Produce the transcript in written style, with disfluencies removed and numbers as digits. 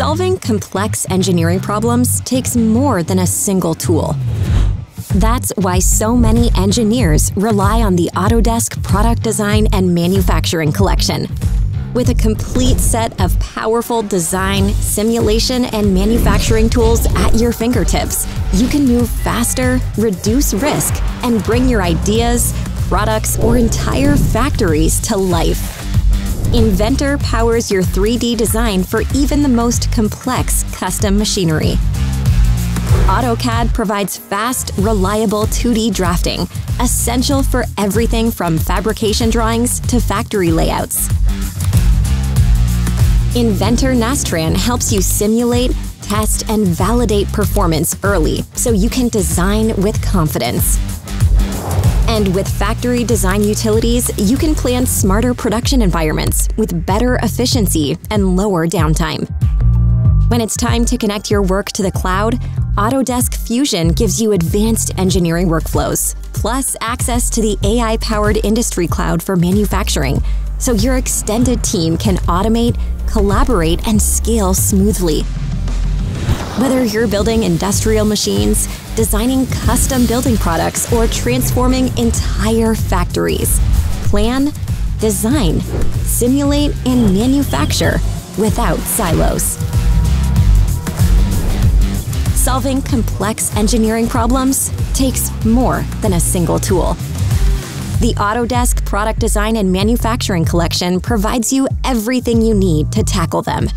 Solving complex engineering problems takes more than a single tool. That's why so many engineers rely on the Autodesk Product Design and Manufacturing Collection. With a complete set of powerful design, simulation, and manufacturing tools at your fingertips, you can move faster, reduce risk, and bring your ideas, products, or entire factories to life. Inventor powers your 3D design for even the most complex custom machinery. AutoCAD provides fast, reliable 2D drafting, essential for everything from fabrication drawings to factory layouts. Inventor Nastran helps you simulate, test, and validate performance early so you can design with confidence. And with factory design utilities, you can plan smarter production environments with better efficiency and lower downtime. When it's time to connect your work to the cloud, Autodesk Fusion gives you advanced engineering workflows, plus access to the AI-powered industry cloud for manufacturing, so your extended team can automate, collaborate, and scale smoothly. Whether you're building industrial machines, designing custom building products, or transforming entire factories, plan, design, simulate, and manufacture without silos. Solving complex engineering problems takes more than a single tool. The Autodesk Product Design and Manufacturing Collection provides you everything you need to tackle them.